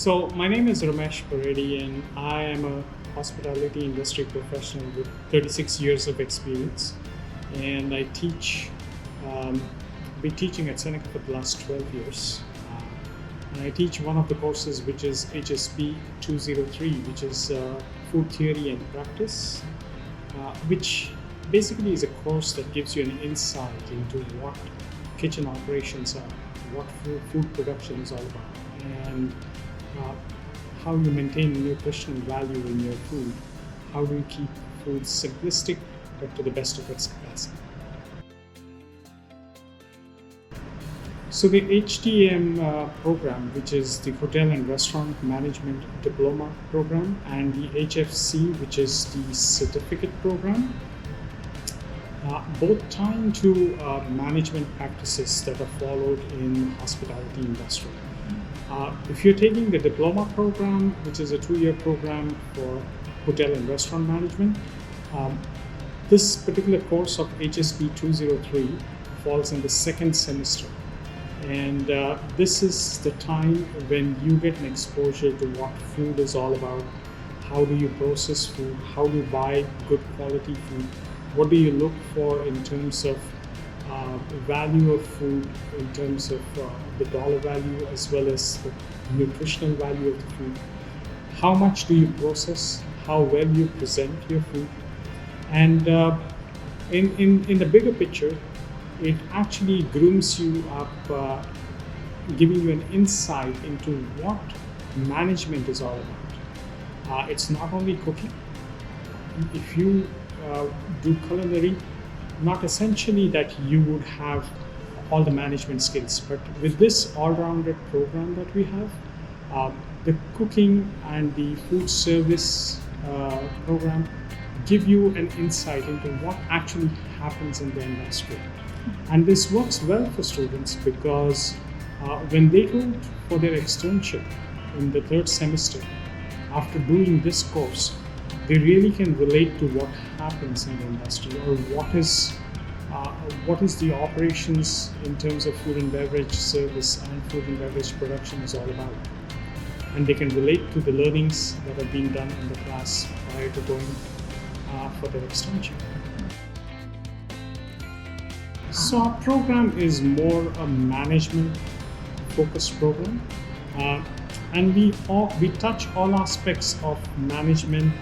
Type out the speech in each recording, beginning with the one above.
So my name is Ramesh Paredi and I am a hospitality industry professional with 36 years of experience. And I teach, been teaching at Seneca for the last 12 years. And I teach one of the courses which is HSP 203, which is Food Theory and Practice, which basically is a course that gives you an insight into what kitchen operations are, what food production is all about, and how you maintain nutritional value in your food. How do you keep food simplistic but to the best of its capacity? So the HTM program, which is the Hotel and Restaurant Management Diploma program, and the HFC, which is the certificate program, both tie into management practices that are followed in the hospitality industry. If you're taking the diploma program, which is a 2-year program for hotel and restaurant management, this particular course of HSP 203 falls in the second semester. And this is the time when you get an exposure to what food is all about. How do you process food? How do you buy good quality food? What do you look for in terms of value of food, in terms of the dollar value as well as the nutritional value of the food? How much do you process? How well you present your food? And in the bigger picture, it actually grooms you up, giving you an insight into what management is all about. It's not only cooking. If you do culinary, not essentially that you would have all the management skills, but with this all-rounded program that we have, the cooking and the food service program give you an insight into what actually happens in the industry. And this works well for students because when they go for their externship in the 3rd semester, after doing this course, they really can relate to what happens in the industry, or what is the operations in terms of food and beverage service and food and beverage production is all about. And they can relate to the learnings that are being done in the class prior to going for their externship. So our program is more a management focused program, and we touch all aspects of management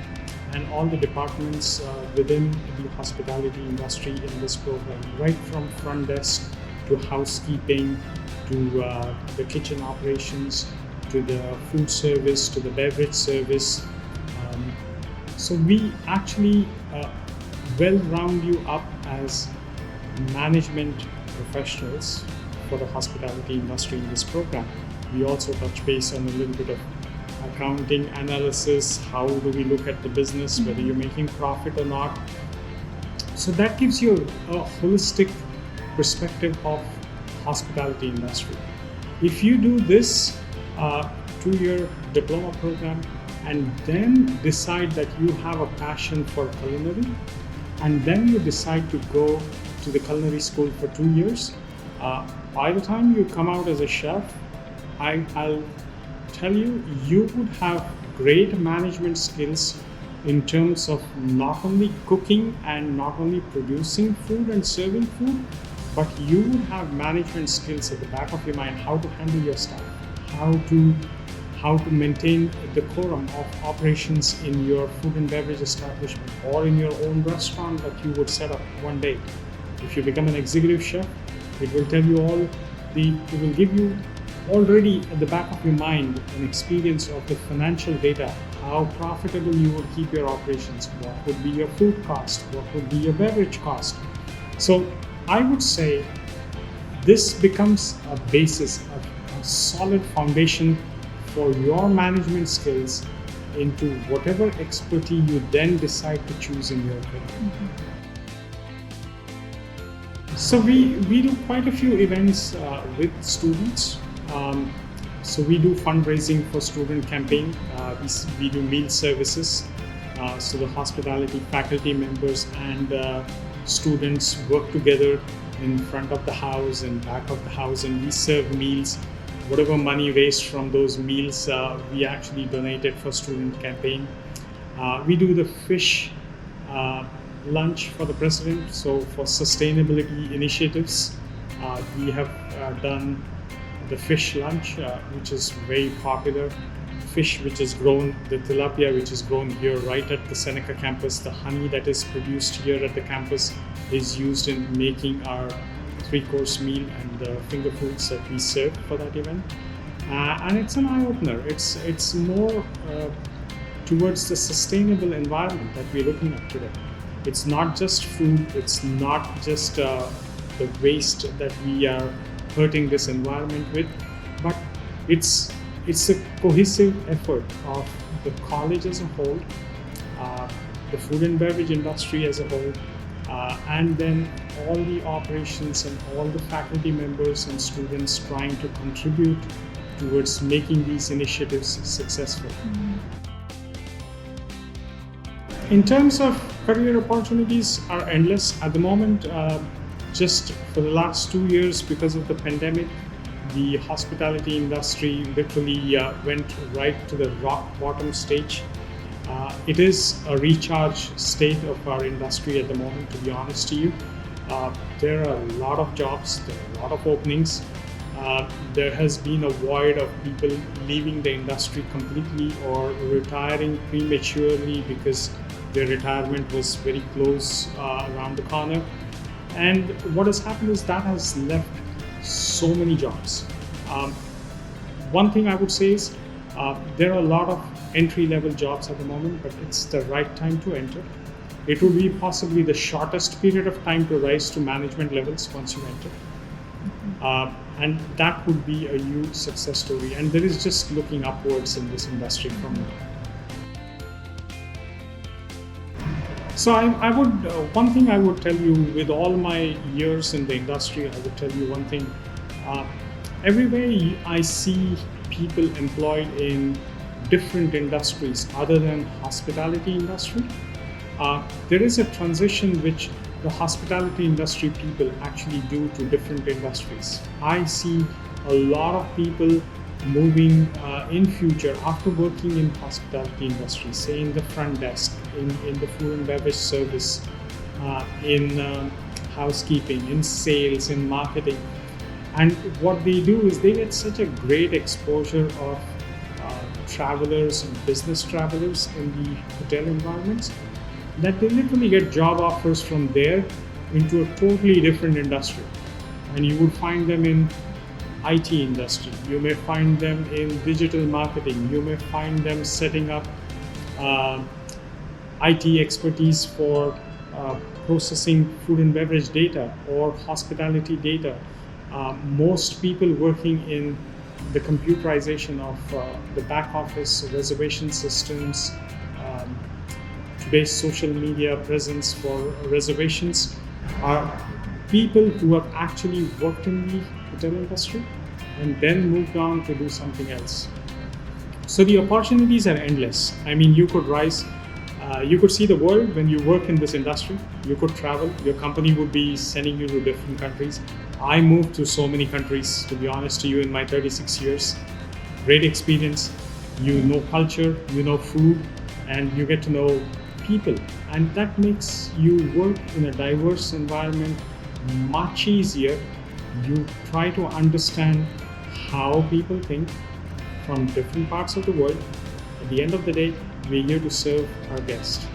and all the departments within the hospitality industry in this program, right from front desk to housekeeping to the kitchen operations to the food service to the beverage service. So we actually well round you up as management professionals for the hospitality industry in this program. We also touch base on a little bit of accounting analysis. How do we look at the business, whether you're making profit or not? So that gives you a holistic perspective of hospitality industry. If you do this 2-year diploma program and then decide that you have a passion for culinary, and then you decide to go to the culinary school for 2 years, by the time you come out as a chef, I'll tell you, you would have great management skills in terms of not only cooking and not only producing food and serving food, but you would have management skills at the back of your mind, how to handle your staff, how to maintain the decorum of operations in your food and beverage establishment or in your own restaurant that you would set up one day. If you become an executive chef, it will tell you it will give you already at the back of your mind an experience of the financial data, how profitable you will keep your operations, what would be your food cost, what would be your beverage cost. So I would say this becomes a basis, a solid foundation for your management skills into whatever expertise you then decide to choose in your career. So we do quite a few events with students. So we do fundraising for student campaign. We do meal services. So the hospitality faculty members and students work together in front of the house and back of the house, and we serve meals whatever money raised from those meals, we actually donated for student campaign. We do the fish lunch for the president. So for sustainability initiatives, we have done the fish lunch, which is very popular. Fish which is grown, the tilapia which is grown here right at the Seneca campus, the honey that is produced here at the campus is used in making our 3-course meal and the finger foods that we serve for that event. And it's an eye-opener. It's more towards the sustainable environment that we're looking at today. It's not just food, it's not just the waste that we are hurting this environment with, but it's a cohesive effort of the college as a whole, the food and beverage industry as a whole, and then all the operations and all the faculty members and students trying to contribute towards making these initiatives successful. In terms of career opportunities are endless at the moment. Just for the last 2 years, because of the pandemic, the hospitality industry literally went right to the rock bottom stage. It is a recharge state of our industry at the moment, to be honest to you. There are a lot of jobs, there are a lot of openings. There has been a void of people leaving the industry completely or retiring prematurely because their retirement was very close around the corner. And what has happened is that has left so many jobs. One thing I would say is there are a lot of entry-level jobs at the moment, but it's the right time to enter. It will be possibly the shortest period of time to rise to management levels once you enter. And that would be a huge success story. And there is just looking upwards in this industry from now. So one thing I would tell you, with all my years in the industry, I would tell you one thing. Everywhere I see people employed in different industries other than hospitality industry, there is a transition which the hospitality industry people actually do to different industries. I see a lot of people moving in future after working in hospitality industry, say in the front desk, in the food and beverage service, in housekeeping, in sales, in marketing. And what they do is they get such a great exposure of travelers and business travelers in the hotel environments that they literally get job offers from there into a totally different industry. And you would find them in IT industry, you may find them in digital marketing, you may find them setting up IT expertise for processing food and beverage data or hospitality data. Most people working in the computerization of the back office reservation systems, today's social media presence for reservations are people who have actually worked in the hotel industry and then moved on to do something else. So the opportunities are endless. I mean, you could rise, you could see the world when you work in this industry. You could travel, your company would be sending you to different countries. I moved to so many countries, to be honest to you, in my 36 years. Great experience. You know culture, you know food, and you get to know people. And that makes you work in a diverse environment much easier. You try to understand how people think from different parts of the world. At the end of the day, we're here to serve our guests.